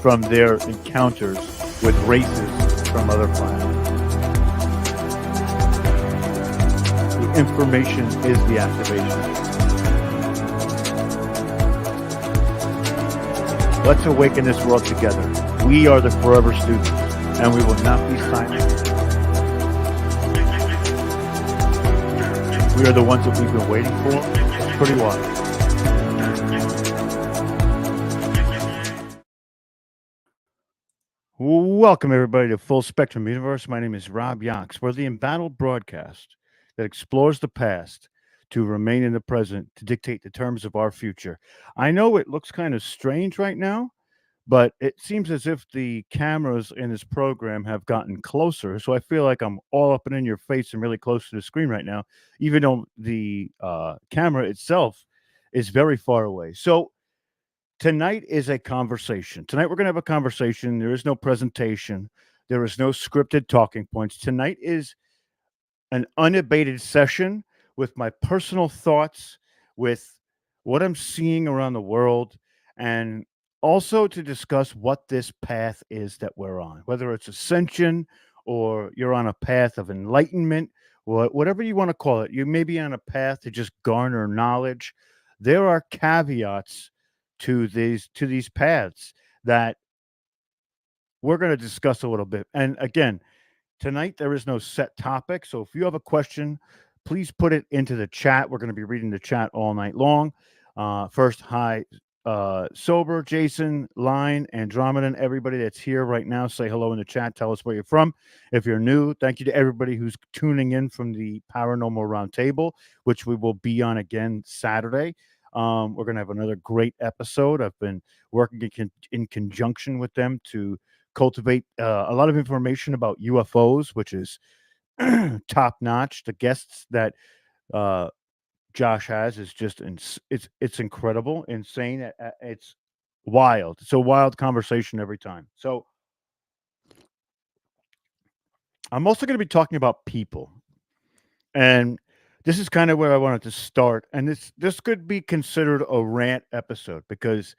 from their encounters with races from other planets. The information is the activation. Let's awaken this world together. We are the forever students, and we will not be silent. We are the ones that we've been waiting for. It's pretty wild. Welcome, everybody, to Full Spectrum Universe. My name is Rob Yox. We're the embattled broadcast that explores the past to remain in the present to dictate the terms of our future. I know it looks kind of strange right now, but it seems as if the cameras in this program have gotten closer. So I feel like I'm all up and in your face and really close to the screen right now, even though the camera itself is very far away. So tonight is a conversation. Tonight we're going to have a conversation. There is no presentation. There is no scripted talking points. Tonight is an unabated session with my personal thoughts, with what I'm seeing around the world, and also to discuss what this path is that we're on, whether it's ascension or you're on a path of enlightenment, whatever you want to call it. You may be on a path to just garner knowledge. There are caveats to these paths that we're going to discuss a little bit. And again, tonight there is no set topic, so if you have a question, please put it into the chat. We're going to be reading the chat all night long. First, hi, Sober, Jason, Line, Andromedan, everybody that's here right now, say hello in the chat. Tell us where you're from. If you're new, thank you to everybody who's tuning in from the Paranormal Roundtable, which we will be on again Saturday. We're going to have another great episode. I've been working in conjunction with them to cultivate a lot of information about UFOs, which is top notch. The guests that Josh has is just it's incredible, insane. It's wild. It's a wild conversation every time. So I'm also going to be talking about people, and this is kind of where I wanted to start. And this could be considered a rant episode because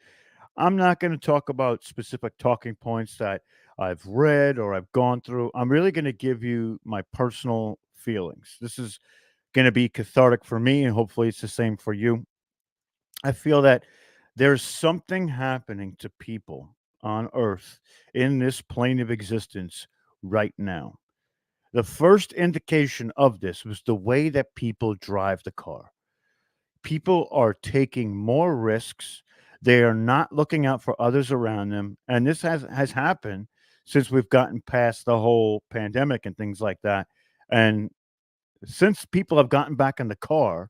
I'm not going to talk about specific talking points that I've read or I've gone through. I'm really going to give you my personal feelings. This is going to be cathartic for me, and hopefully it's the same for you. I feel that there's something happening to people on Earth in this plane of existence right now. The first indication of this was the way that people drive the car. People are taking more risks. They are not looking out for others around them. And this has happened since we've gotten past the whole pandemic and things like that. And since people have gotten back in the car,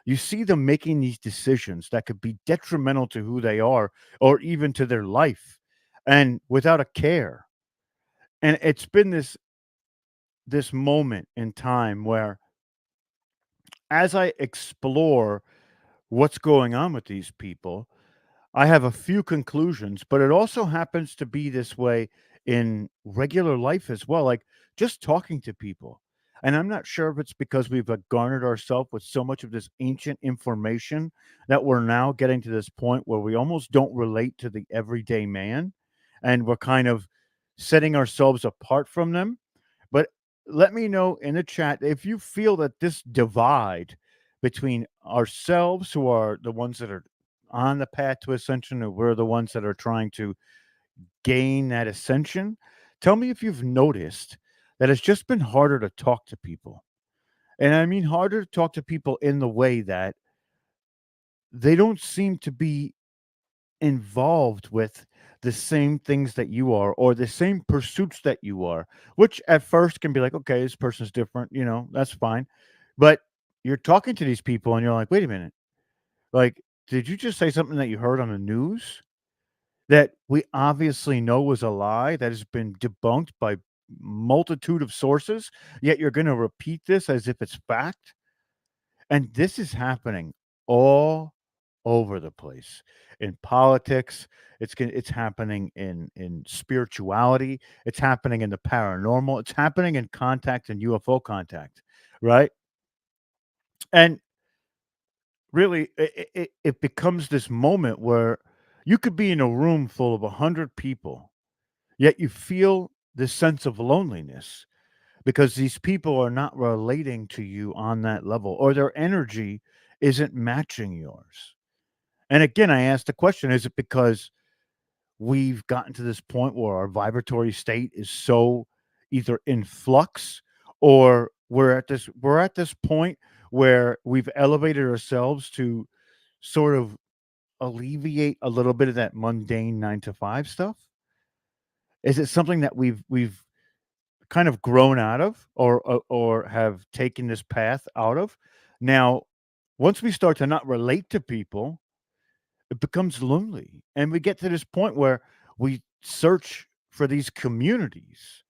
you see them making these decisions that could be detrimental to who they are or even to their life and without a care. And it's been this moment in time where as I explore what's going on with these people, I have a few conclusions, but it also happens to be this way in regular life as well, like just talking to people. And I'm not sure if it's because we've garnered ourselves with so much of this ancient information that we're now getting to this point where we almost don't relate to the everyday man and we're kind of setting ourselves apart from them. But let me know in the chat if you feel that this divide between ourselves, who are the ones that are on the path to ascension, and we're the ones that are trying to gain that ascension. Tell me if you've noticed that it's just been harder to talk to people. And I mean harder to talk to people in the way that they don't seem to be involved with the same things that you are or the same pursuits that you are, which at first can be like, okay, this person's different, that's fine. But you're talking to these people and you're like, wait a minute, like, did you just say something that you heard on the news that we obviously know was a lie that has been debunked by multitude of sources, yet you're going to repeat this as if it's fact? And this is happening all over the place in politics. It's happening in spirituality. It's happening in the paranormal. It's happening in contact and UFO contact, right? And really, it becomes this moment where You could be in a room full of 100 people, yet you feel this sense of loneliness because these people are not relating to you on that level or their energy isn't matching yours. And again, I ask the question, is it because we've gotten to this point where our vibratory state is so either in flux or we're at this point where we've elevated ourselves to sort of alleviate a little bit of that mundane 9 to 5 stuff? Is it something that we've kind of grown out of or have taken this path out of? Now, once we start to not relate to people, it becomes lonely, and we get to this point where we search for these communities,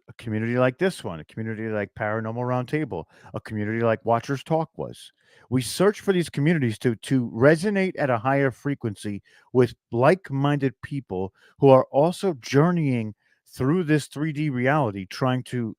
a community like this one, a community like Paranormal Roundtable, a community like Watchers Talk was. We search for these communities to resonate at a higher frequency with like-minded people who are also journeying through this 3D reality, trying to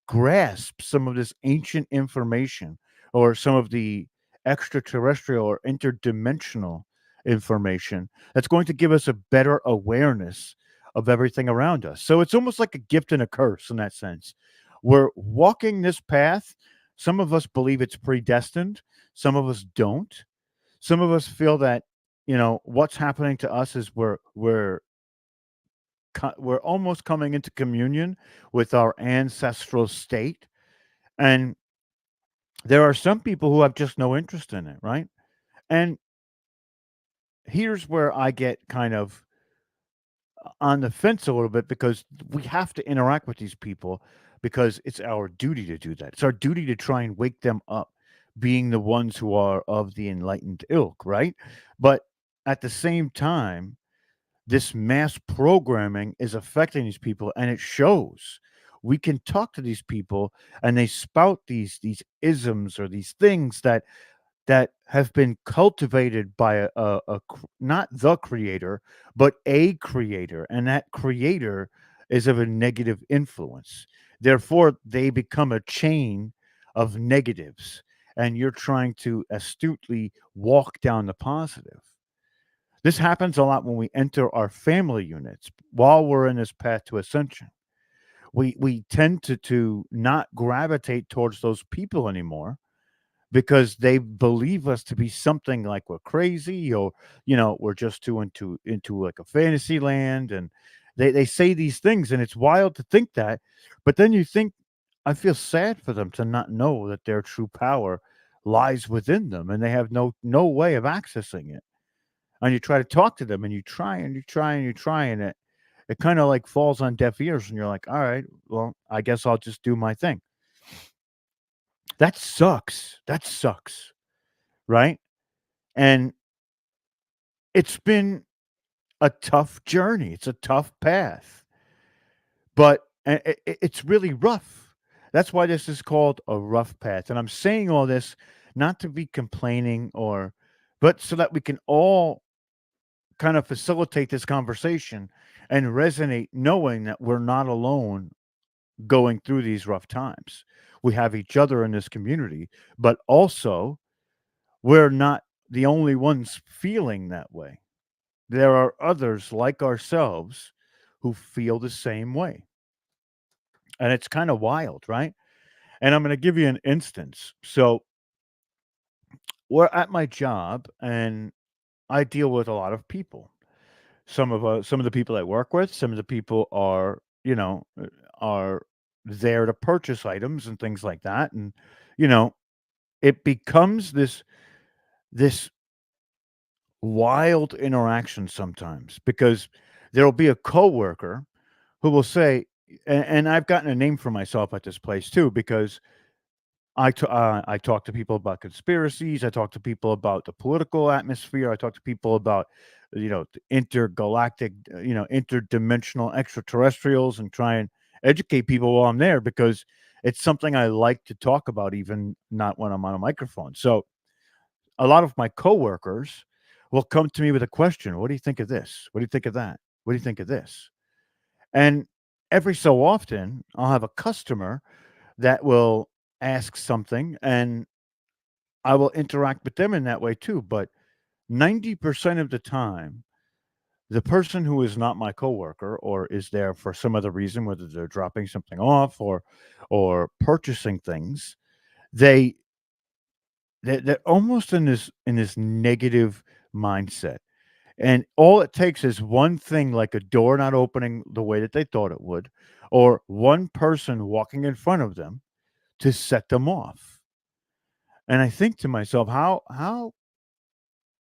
grasp some of this ancient information or some of the extraterrestrial or interdimensional information that's going to give us a better awareness of everything around us. So it's almost like a gift and a curse in that sense. We're walking this path. Some of us believe it's predestined, some of us don't. Some of us feel that, what's happening to us is we're almost coming into communion with our ancestral state. And there are some people who have just no interest in it, right? And here's where I get kind of on the fence a little bit because we have to interact with these people because it's our duty to do that. It's our duty to try and wake them up, being the ones who are of the enlightened ilk, right? But at the same time, this mass programming is affecting these people and it shows. We can talk to these people and they spout these isms or these things that have been cultivated by not the creator, but a creator, and that creator is of a negative influence. Therefore, they become a chain of negatives, and you're trying to astutely walk down the positive. This happens a lot when we enter our family units while we're in this path to ascension. We tend to not gravitate towards those people anymore because they believe us to be something like we're crazy or we're just too into like a fantasy land, and they say these things and it's wild to think that. But then you think, I feel sad for them to not know that their true power lies within them and they have no way of accessing it. And you try to talk to them and you try and you try and you try, and it kind of like falls on deaf ears, and you're like, all right, well, I guess I'll just do my thing. That sucks, right? And it's been a tough journey. It's a tough path, but it's really rough. That's why this is called a rough path. And I'm saying all this not to be complaining but so that we can all kind of facilitate this conversation and resonate knowing that we're not alone going through these rough times. We have each other in this community, but also we're not the only ones feeling that way. There are others like ourselves who feel the same way. And it's kind of wild, right? And I'm going to give you an instance. So we're at my job and I deal with a lot of people. Some of the people I work with, some of the people are there to purchase items and things like that. And, you know, it becomes this wild interaction sometimes because there'll be a coworker who will say, and I've gotten a name for myself at this place too, because I talk to people about conspiracies. I talk to people about the political atmosphere. I talk to people about the intergalactic, interdimensional extraterrestrials, and try and educate people while I'm there because it's something I like to talk about, even not when I'm on a microphone. So a lot of my coworkers will come to me with a question. What do you think of this? What do you think of that? What do you think of this? And every so often, I'll have a customer that will ask something and I will interact with them in that way too. But 90% of the time, the person who is not my coworker or is there for some other reason, whether they're dropping something off or purchasing things, they they're almost in this negative mindset. And all it takes is one thing, like a door not opening the way that they thought it would, or one person walking in front of them to set them off. And I think to myself, how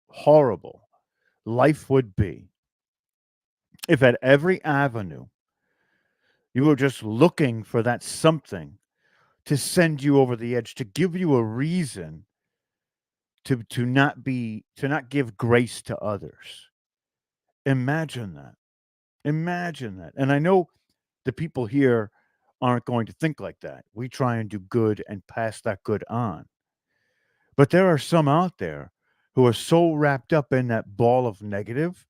horrible life would be if at every avenue you were just looking for that something to send you over the edge, to give you a reason to not give grace to others. Imagine that. Imagine that. And I know the people here aren't going to think like that. We try and do good and pass that good on. But there are some out there who are so wrapped up in that ball of negative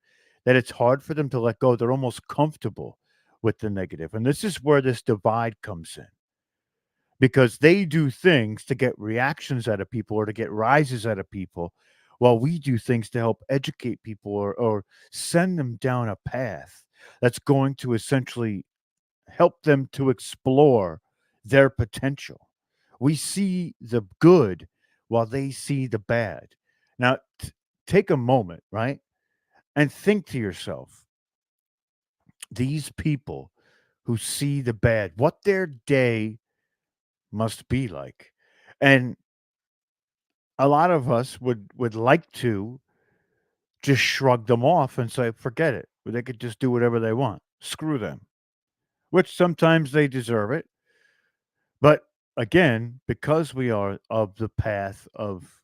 that it's hard for them to let go. They're almost comfortable with the negative. And this is where this divide comes in because they do things to get reactions out of people or to get rises out of people, while we do things to help educate people or send them down a path that's going to essentially help them to explore their potential. We see the good while they see the bad. Now, take a moment, right? And think to yourself, these people who see the bad, what their day must be like. And a lot of us would like to just shrug them off and say, forget it. They could just do whatever they want. Screw them. Which sometimes they deserve it. But again, because we are of the path of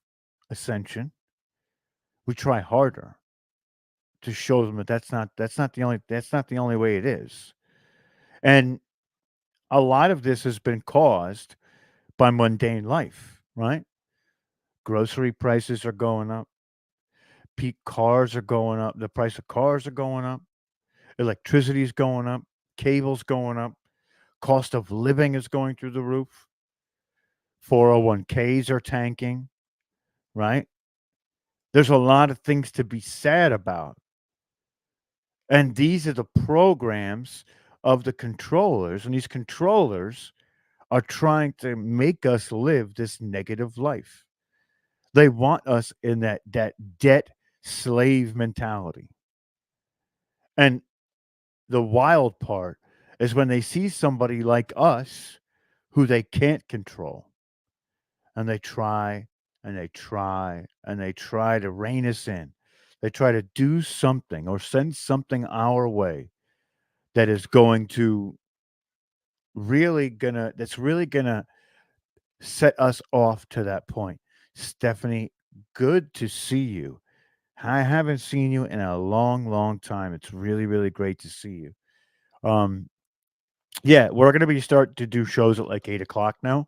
ascension, we try harder to show them that that's not the only way it is. And a lot of this has been caused by mundane life, right? Grocery prices are going up, peak cars are going up, the price of cars are going up, electricity is going up, cables going up, cost of living is going through the roof, 401ks are tanking, right? There's a lot of things to be sad about. And these are the programs of the controllers, and these controllers are trying to make us live this negative life. They want us in that debt slave mentality. And the wild part is when they see somebody like us who they can't control, and they try and they try and they try to rein us in. They try to do something or send something our way that is going to that's really gonna set us off to that point. Stephanie, good to see you. I haven't seen you in a long, long time. It's really, really great to see you. Um, yeah, we're gonna be start to do shows at like 8 o'clock now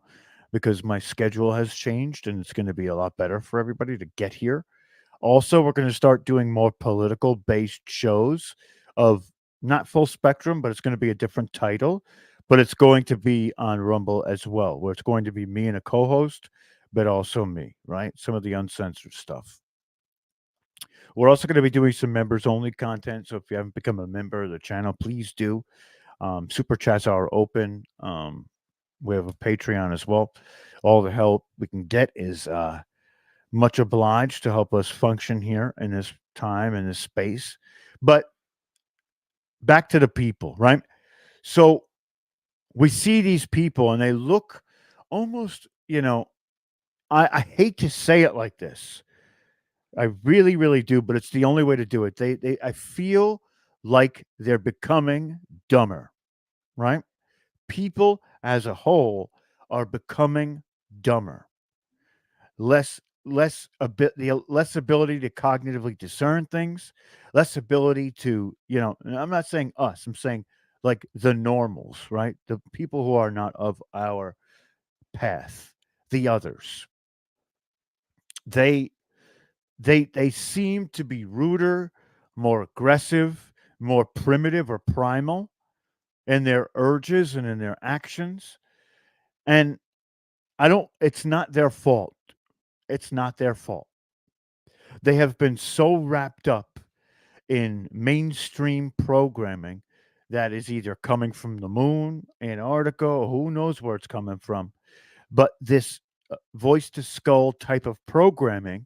because my schedule has changed and it's gonna be a lot better for everybody to get here. Also, we're going to start doing more political based shows of not full spectrum, but it's going to be a different title, but it's going to be on Rumble as well, where it's going to be me and a co host, but also me, right? Some of the uncensored stuff. We're also going to be doing some members only content. So if you haven't become a member of the channel, please do. Super chats are open. We have a Patreon as well. All the help we can get is much obliged to help us function here in this time in this space. But back to the people, right? So we see these people and they look almost, I hate to say it like this. I really, really do, but it's the only way to do it. I feel like they're becoming dumber, right? People as a whole are becoming dumber. Less ability to cognitively discern things, less ability to, and I'm not saying us, I'm saying like the normals, right? The people who are not of our path, the others. They they seem to be ruder, more aggressive, more primitive or primal in their urges and in their actions. And I don't it's not their fault. It's not their fault. They have been so wrapped up in mainstream programming that is either coming from the moon, Antarctica, or who knows where it's coming from. But this voice to skull type of programming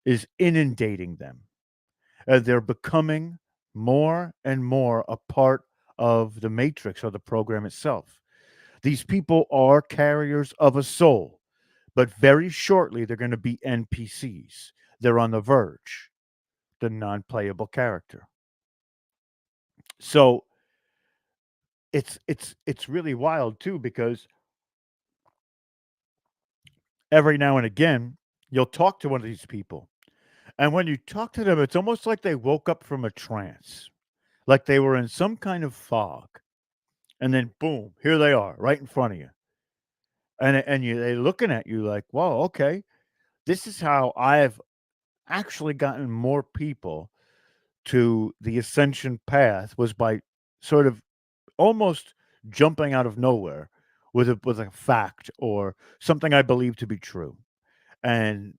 is inundating them. They're becoming more and more a part of the matrix or the program itself. These people are carriers of a soul, but very shortly they're going to be NPCs. They're on the verge, the non playable character. So it's really wild too because every now and again you'll talk to one of these people, and when you talk to them, it's almost like they woke up from a trance, like they were in some kind of fog, and then boom, here they are, right in front of you, and they're looking at you like, "Whoa, okay, this is how I've actually gotten more people to the ascension path was by sort of almost jumping out of nowhere with a fact or something I believe to be true." And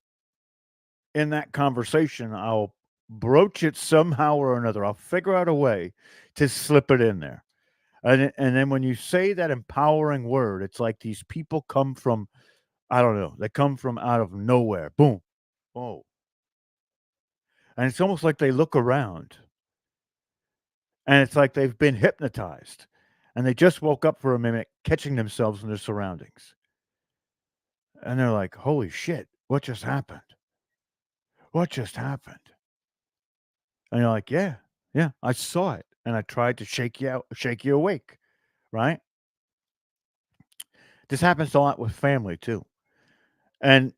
in that conversation, I'll broach it somehow or another. I'll figure out a way to slip it in there. And then when you say that empowering word, it's like these people come from, I don't know, they come from out of nowhere. Boom. Oh. And it's almost like they look around and it's like they've been hypnotized and they just woke up for a minute, catching themselves in their surroundings. And they're like, holy shit, what just happened? What just happened? And you're like, yeah, yeah, I saw it. And I tried to shake you awake, right? This happens a lot with family too. And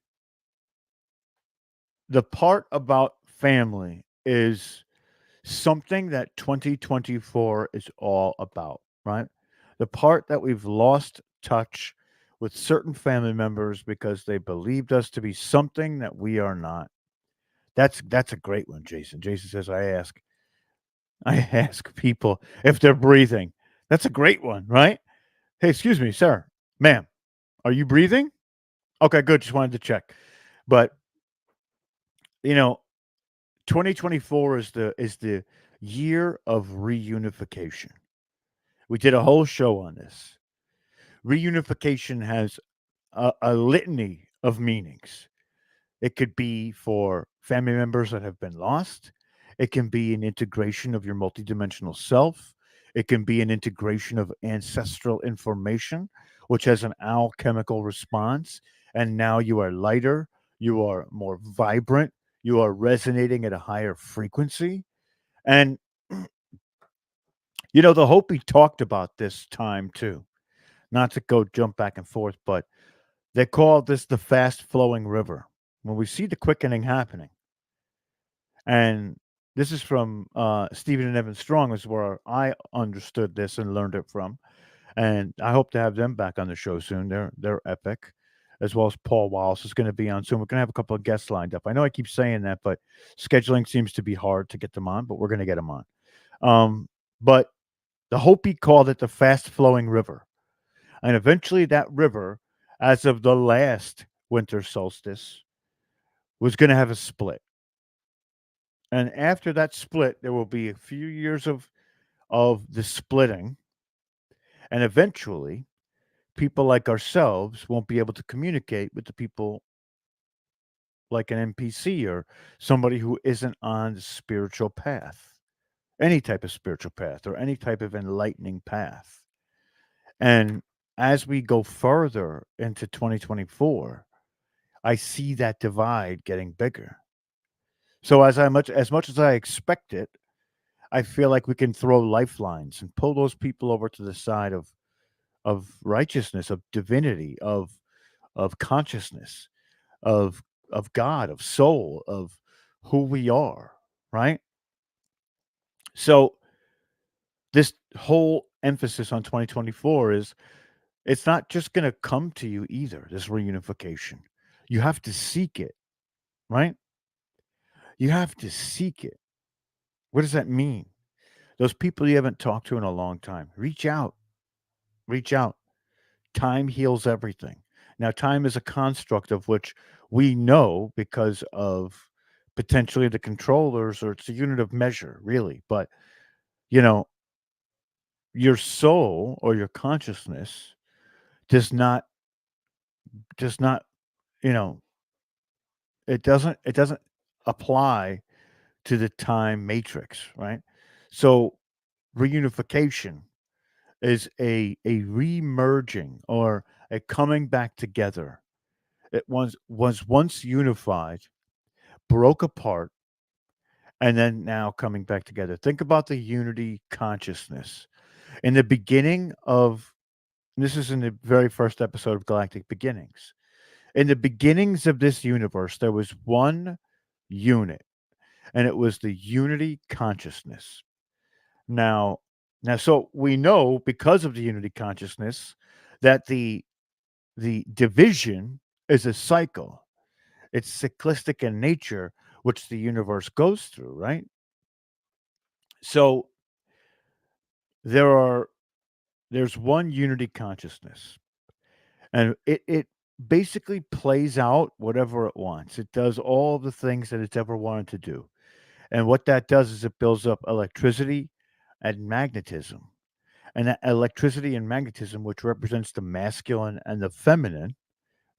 the part about family is something that 2024 is all about, right? The part that we've lost touch with certain family members because they believed us to be something that we are not. That's a great one, Jason. Jason says I ask people if they're breathing. That's a great one, right? Hey, excuse me, sir, ma'am, are you breathing? Okay, good. Just wanted to check. But you know, 2024 is the year of reunification. We did a whole show on this. Reunification has a litany of meanings. It could be for family members that have been lost. It can be an integration of your multidimensional self. It can be an integration of ancestral information, which has an alchemical response. And now you are lighter, you are more vibrant, you are resonating at a higher frequency. And, the Hopi talked about this time too, not to go jump back and forth, but they call this the fast flowing river. When we see the quickening happening, and this is from Stephen and Evan Strong, is where I understood this and learned it from. And I hope to have them back on the show soon. They're epic, as well as Paul Wallace is going to be on soon. We're going to have a couple of guests lined up. I know I keep saying that, but scheduling seems to be hard to get them on. But we're going to get them on. But the Hopi called it the fast flowing river, and eventually that river, as of the last winter solstice, was going to have a split. And after that split, there will be a few years of the splitting, and eventually people like ourselves won't be able to communicate with the people like an NPC or somebody who isn't on the spiritual path, any type of spiritual path or any type of enlightening path. And as we go further into 2024, I see that divide getting bigger. So as much as I expect it, I feel like we can throw lifelines and pull those people over to the side of righteousness, of divinity, of consciousness, of of God, of soul, of who we are, right? So this whole emphasis on 2024 is it's not just going to come to you either, this reunification. You have to seek it, right? You have to seek it. What does that mean? Those people you haven't talked to in a long time, reach out, reach out. Time heals everything. Now, time is a construct of which we know because of potentially the controllers, or it's a unit of measure, really. But, you know, your soul or your consciousness does not does not, you know, it doesn't apply to the time matrix, right? So reunification is a remerging or a coming back together. It was once unified, broke apart, and then now coming back together. Think about the unity consciousness. In the beginning of this is in the very first episode of Galactic Beginnings. In the beginnings of this universe, there was one unit, and it was the unity consciousness. Now, so we know because of the unity consciousness that the division is a cycle. It's cyclistic in nature, which the universe goes through, right? So there are there's one unity consciousness, and it basically plays out whatever it wants. It does all the things that it's ever wanted to do. And what that does is it builds up electricity and magnetism. And that electricity and magnetism, which represents the masculine and the feminine,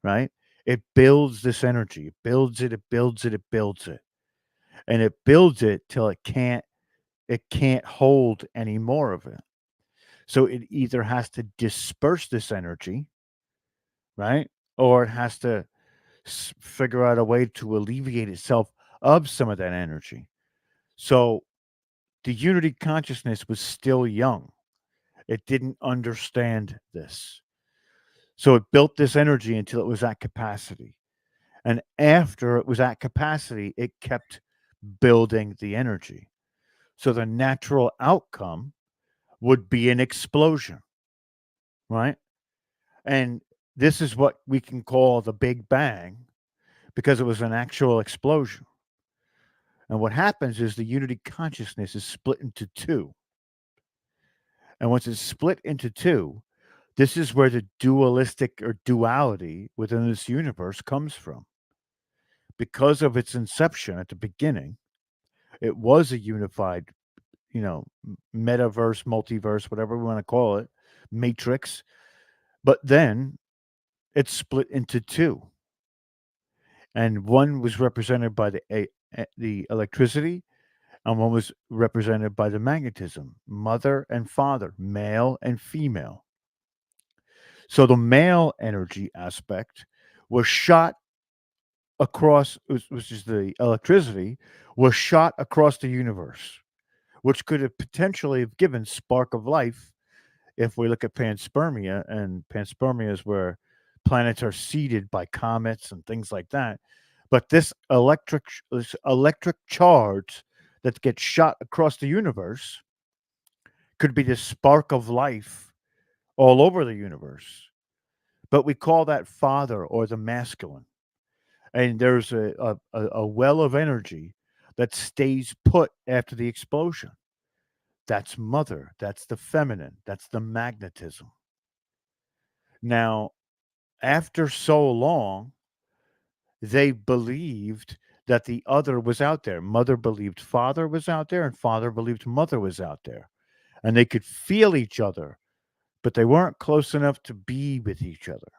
right? It builds this energy. It builds it, it builds it, it builds it. And it builds it till it can't hold any more of it. So it either has to disperse this energy, right? Or it has to figure out a way to alleviate itself of some of that energy. So the unity consciousness was still young. It didn't understand this. So it built this energy until it was at capacity. And after it was at capacity, it kept building the energy. So the natural outcome would be an explosion, right? And this is what we can call the Big Bang because it was an actual explosion. And what happens is the unity consciousness is split into two. And once it's split into two, this is where the dualistic or duality within this universe comes from. Because of its inception at the beginning, it was a unified, metaverse, multiverse, whatever we want to call it, matrix. But then it's split into two, and one was represented by the electricity, and one was represented by the magnetism, mother and father, male and female. So the male energy aspect was shot across, which is the electricity, was shot across the universe, which could have potentially have given spark of life if we look at panspermia, and panspermia is where planets are seeded by comets and things like that. But this electric charge that gets shot across the universe could be the spark of life all over the universe. But we call that father or the masculine. And there's a well of energy that stays put after the explosion. That's mother. That's the feminine. That's the magnetism. Now, after so long, they believed that the other was out there. Mother believed father was out there, and father believed mother was out there. And they could feel each other, but they weren't close enough to be with each other,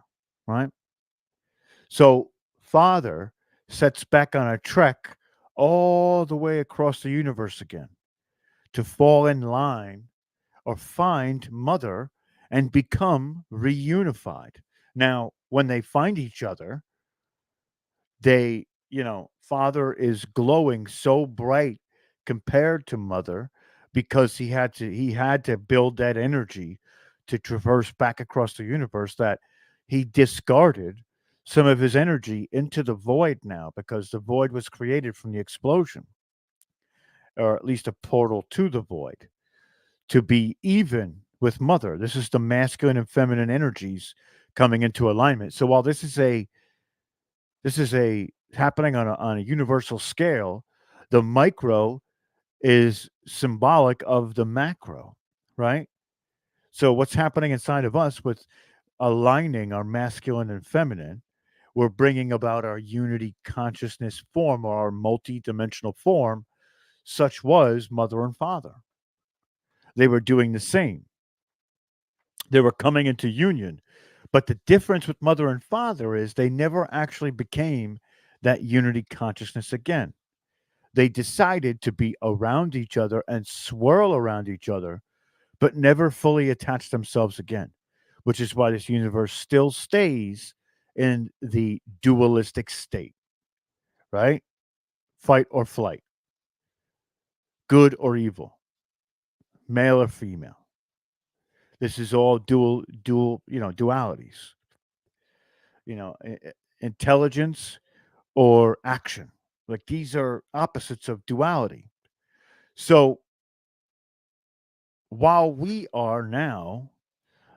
right? So, father sets back on a trek all the way across the universe again to fall in line or find mother and become reunified. Now, when they find each other, father is glowing so bright compared to mother because he had to build that energy to traverse back across the universe that he discarded some of his energy into the void now because the void was created from the explosion, or at least a portal to the void to be even with mother. This is the masculine and feminine energies coming into alignment. So while this is a happening on a universal scale, the micro is symbolic of the macro, right? So what's happening inside of us with aligning our masculine and feminine, were bringing about our unity consciousness form or our multi-dimensional form, such was mother and father. They were doing the same. They were coming into union. But the difference with mother and father is they never actually became that unity consciousness again. They decided to be around each other and swirl around each other, but never fully attach themselves again, which is why this universe still stays in the dualistic state, right? Fight or flight, good or evil, male or female. This is all dualities, intelligence or action. Like these are opposites of duality. So while we are now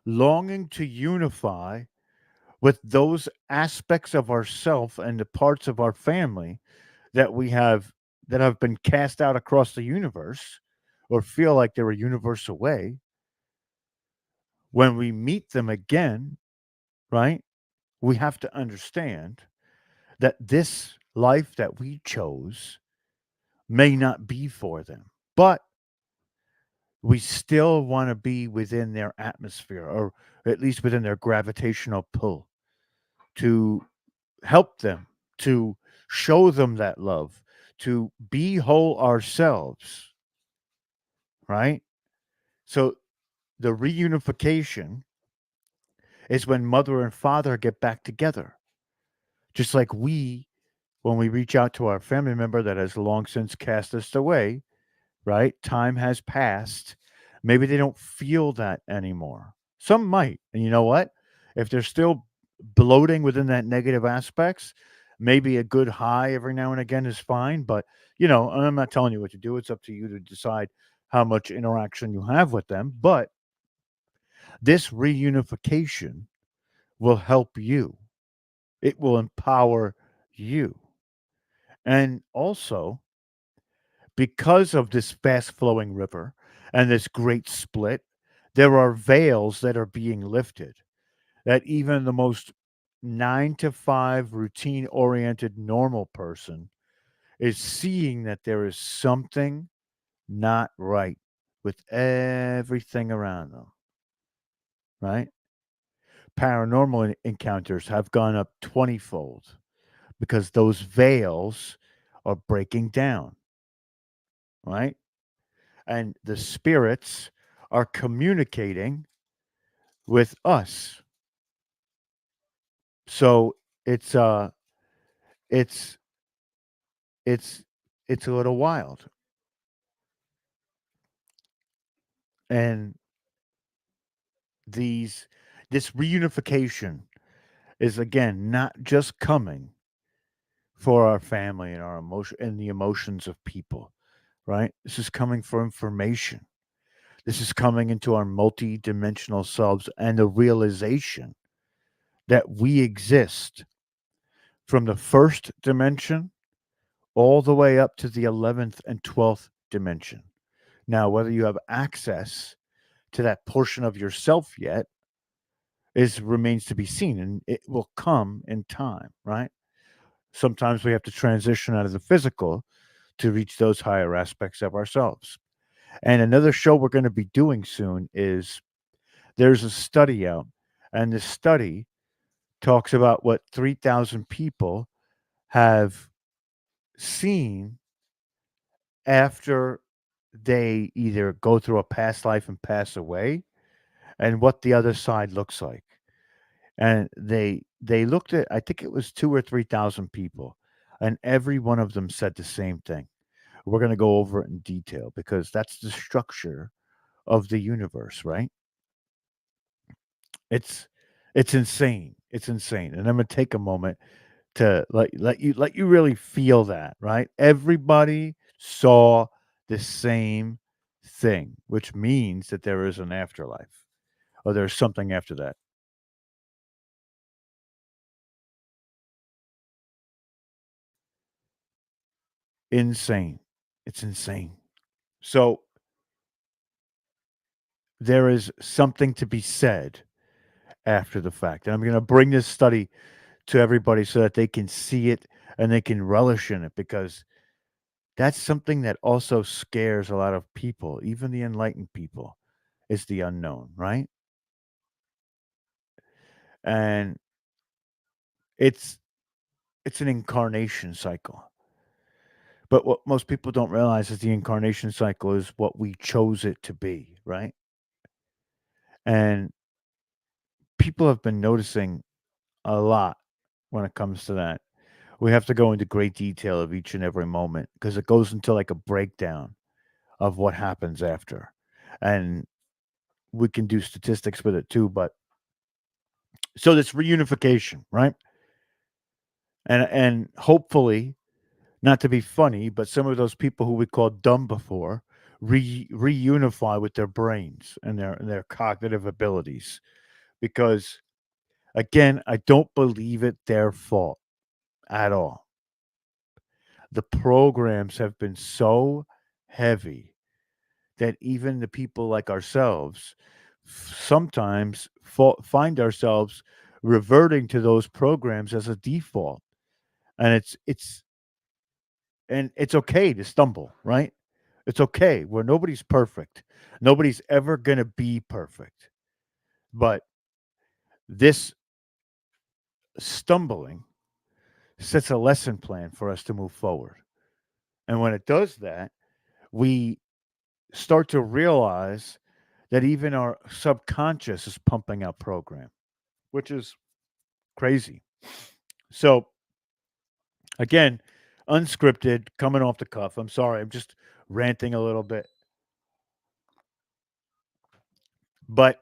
longing to unify with those aspects of ourself and the parts of our family that we have that have been cast out across the universe or feel like they're a universe away, when we meet them again, right? We have to understand that this life that we chose may not be for them, but we still want to be within their atmosphere or at least within their gravitational pull to help them, to show them that love, to be whole ourselves, right? So the reunification is when mother and father get back together. Just like when we reach out to our family member that has long since cast us away, right? Time has passed. Maybe they don't feel that anymore. Some might. And you know what? If they're still bloating within that negative aspects, maybe a good high every now and again is fine. But, I'm not telling you what to do. It's up to you to decide how much interaction you have with them. But this reunification will help you, it will empower you. And also, because of this fast flowing river and this great split, there are veils that are being lifted that even the most 9 to 5 routine oriented normal person is seeing that there is something not right with everything around them, right? Paranormal encounters have gone up 20-fold because those veils are breaking down, right? And the spirits are communicating with us. So it's it's it's it's a little wild. And these this reunification is again not just coming for our family and our emotion and the emotions of people, right? This is coming for information. This is coming into our multi-dimensional selves and the realization that we exist from the first dimension all the way up to the 11th and 12th dimension. Now, whether you have access to that portion of yourself yet is remains to be seen, and it will come in time, right? Sometimes we have to transition out of the physical to reach those higher aspects of ourselves. And another show we're going to be doing soon is there's a study out, and this study talks about what 3,000 people have seen after they either go through a past life and pass away and what the other side looks like. And they looked at, I think it was 2 or 3,000 people, and every one of them said the same thing. We're going to go over it in detail because that's the structure of the universe, right? It's it's insane. It's insane. And I'm going to take a moment to let you really feel that, right? Everybody saw the same thing, which means that there is an afterlife or there's something after that. Insane. It's insane. So there is something to be said after the fact. And I'm going to bring this study to everybody so that they can see it and they can relish in it because that's something that also scares a lot of people, even the enlightened people, is the unknown, right? And it's it's an incarnation cycle. But what most people don't realize is the incarnation cycle is what we chose it to be, right? And people have been noticing a lot when it comes to that. We have to go into great detail of each and every moment because it goes into like a breakdown of what happens after. And we can do statistics with it too, but so this reunification, right? And hopefully, not to be funny, but some of those people who we called dumb before reunify with their brains and their cognitive abilities because again, I don't believe it their fault at all. The programs have been so heavy that even the people like ourselves sometimes find ourselves reverting to those programs as a default, and it's okay to stumble, right? It's okay. Where nobody's perfect, nobody's ever going to be perfect, but this stumbling sets a lesson plan for us to move forward. And when it does that, we start to realize that even our subconscious is pumping out program, which is crazy. So again, unscripted, coming off the cuff. I'm sorry, I'm just ranting a little bit, but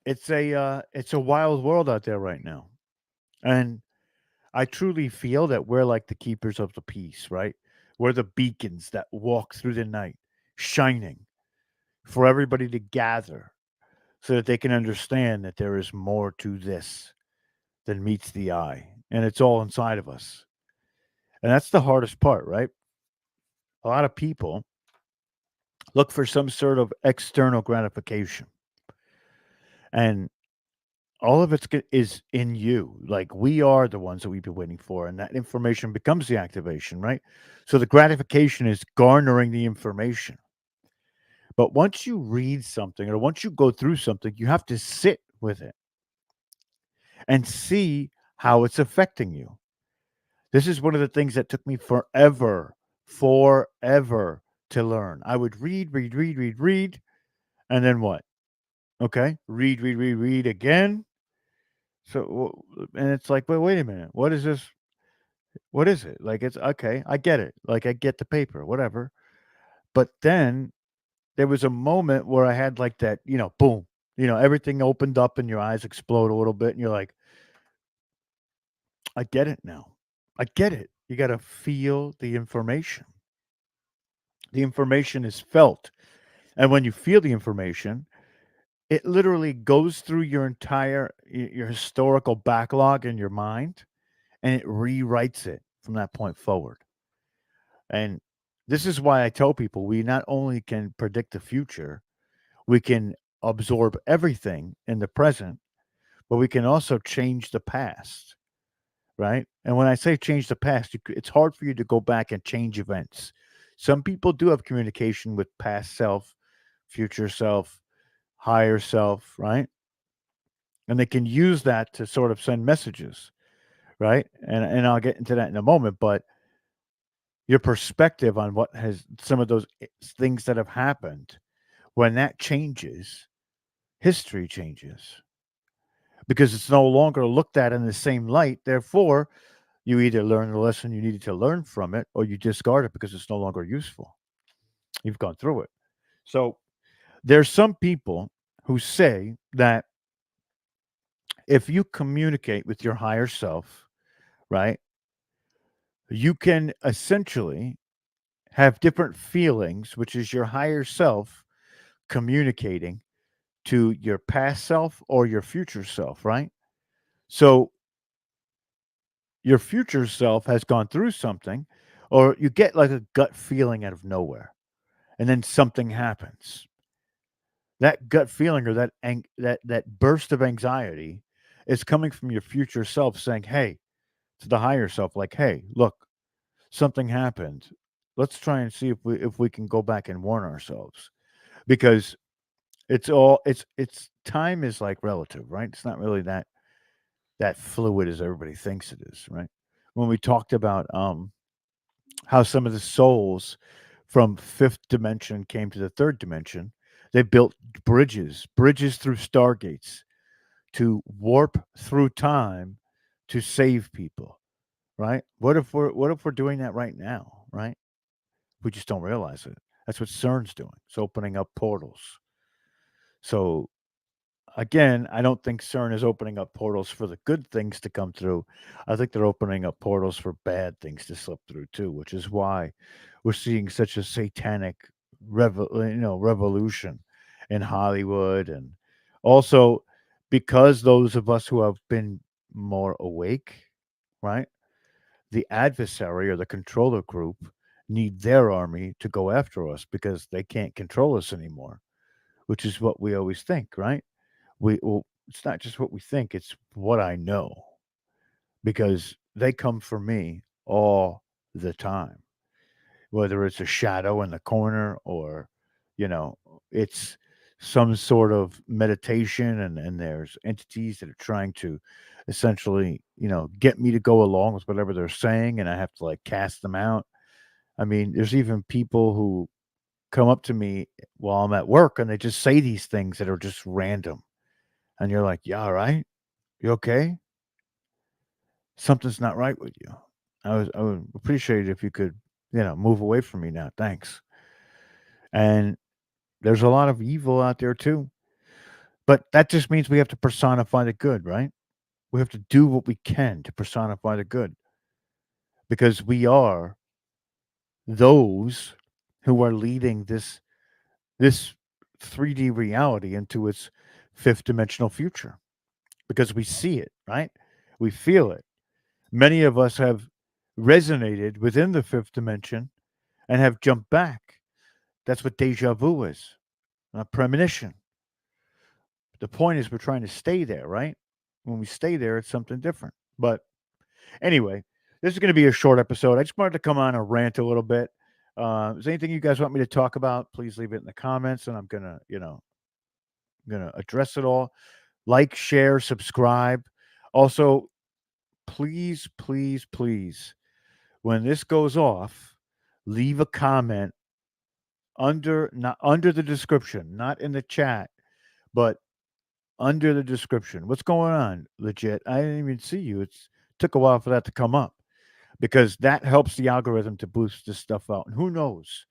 it's a wild world out there right now, and I truly feel that we're like the keepers of the peace, right? We're the beacons that walk through the night, shining for everybody to gather so that they can understand that there is more to this than meets the eye, and it's all inside of us. And that's the hardest part, right? A lot of people look for some sort of external gratification, and all of is in you. Like we are the ones that we've been waiting for, and that information becomes the activation, right? So the gratification is garnering the information. But once you read something or once you go through something, you have to sit with it and see how it's affecting you. This is one of the things that took me forever to learn. I would read, and then what? Okay, read again. And it's like, well, wait a minute. What is this? What is it? Like, it's okay. I get it. Like, I get the paper, whatever. But then there was a moment where I had like that, boom, everything opened up and your eyes explode a little bit, and you're like, I get it now. I get it. You got to feel the information. The information is felt. And when you feel the information, it literally goes through your entire your historical backlog in your mind and it rewrites it from that point forward. And this is why I tell people we not only can predict the future, we can absorb everything in the present, but we can also change the past, right? And when I say change the past, it's hard for you to go back and change events. Some people do have communication with past self, future self, higher self, right? And they can use that to sort of send messages, right? And I'll get into that in a moment, but your perspective on what has some of those things that have happened, when that changes, history changes because it's no longer looked at in the same light. Therefore, you either learn the lesson you needed to learn from it or you discard it because it's no longer useful. You've gone through it. So there's some people who say that if you communicate with your higher self, right, you can essentially have different feelings, which is your higher self communicating to your past self or your future self, right? So your future self has gone through something, or you get like a gut feeling out of nowhere, and then something happens. That gut feeling or that burst of anxiety It's coming from your future self saying, hey, to the higher self, like, hey, look, something happened. Let's try and see if we can go back and warn ourselves. Because it's time is like relative, right? It's not really that fluid as everybody thinks it is, right? When we talked about how some of the souls from fifth dimension came to the third dimension, they built bridges through stargates to warp through time to save people, right? What if we're doing that right now, right? We just don't realize it. That's what CERN's doing. It's opening up portals. So again, I don't think CERN is opening up portals for the good things to come through. I think they're opening up portals for bad things to slip through too, which is why we're seeing such a satanic revolution in Hollywood, and also because those of us who have been more awake, right? The adversary or the controller group need their army to go after us because they can't control us anymore, which is what we always think, right? Well, it's not just what we think, it's what I know because they come for me all the time, whether it's a shadow in the corner or, you know, it's some sort of meditation, and there's entities that are trying to essentially, get me to go along with whatever they're saying, and I have to like cast them out. I mean, there's even people who come up to me while I'm at work and they just say these things that are just random. And you're like, "You all right? You okay? Something's not right with you." I would appreciate it if you could, move away from me now. Thanks. And there's a lot of evil out there too. But that just means we have to personify the good, right? We have to do what we can to personify the good because we are those who are leading this 3D reality into its fifth dimensional future because we see it, right? We feel it. Many of us have resonated within the fifth dimension and have jumped back. That's what deja vu is, a premonition. The point is, we're trying to stay there, right? When we stay there, it's something different. But anyway, this is going to be a short episode. I just wanted to come on and rant a little bit. Is there anything you guys want me to talk about? Please leave it in the comments, and I'm gonna address it all. Like, share, subscribe. Also, please, please, please, when this goes off, leave a comment not under the description, not in the chat, but under the description. What's going on? Legit. I didn't even see you. It's took a while for that to come up because that helps the algorithm to boost this stuff out. And who knows?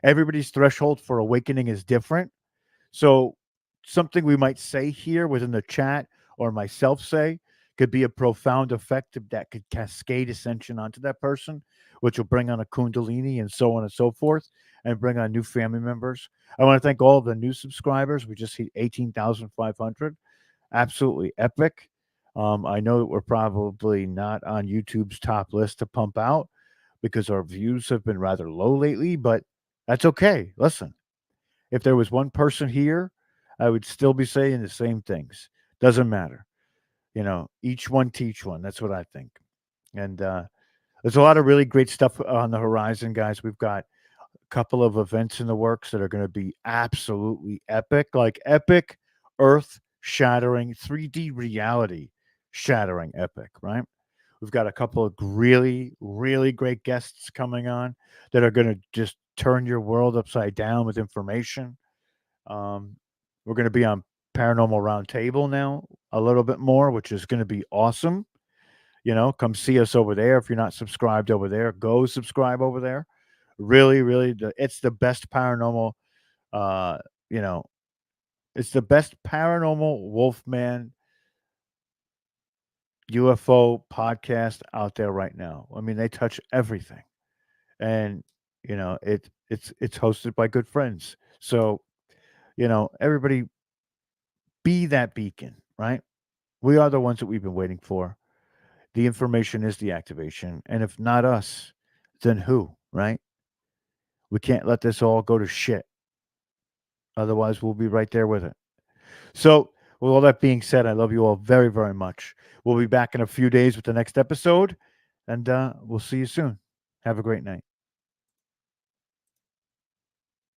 Everybody's threshold for awakening is different. So something we might say here within the chat or myself say could be a profound effect that could cascade ascension onto that person, which will bring on a kundalini and so on and so forth, and bring on new family members. I want to thank all of the new subscribers. We just hit 18,500. Absolutely epic. I know that we're probably not on YouTube's top list to pump out because our views have been rather low lately, but that's okay. Listen, if there was one person here, I would still be saying the same things. Doesn't matter. Each one teach one. That's what I think. And there's a lot of really great stuff on the horizon, guys. We've got a couple of events in the works that are going to be absolutely epic, like epic, earth shattering, 3D reality shattering epic, right? We've got a couple of really, really great guests coming on that are going to just turn your world upside down with information. Um, we're going to be on Paranormal Roundtable now a little bit more, which is going to be awesome. Come see us over there. If you're not subscribed over there, go subscribe over there. Really, really, it's the best paranormal. Uh, you know, it's the best paranormal Wolfman UFO podcast out there right now. I mean, they touch everything, and it's hosted by good friends. So everybody be that beacon, right? We are the ones that we've been waiting for. The information is the activation. And if not us, then who, right? We can't let this all go to shit. Otherwise, we'll be right there with it. So With all that being said, I love you all very, very much. We'll be back in a few days with the next episode, and we'll see you soon. Have a great night.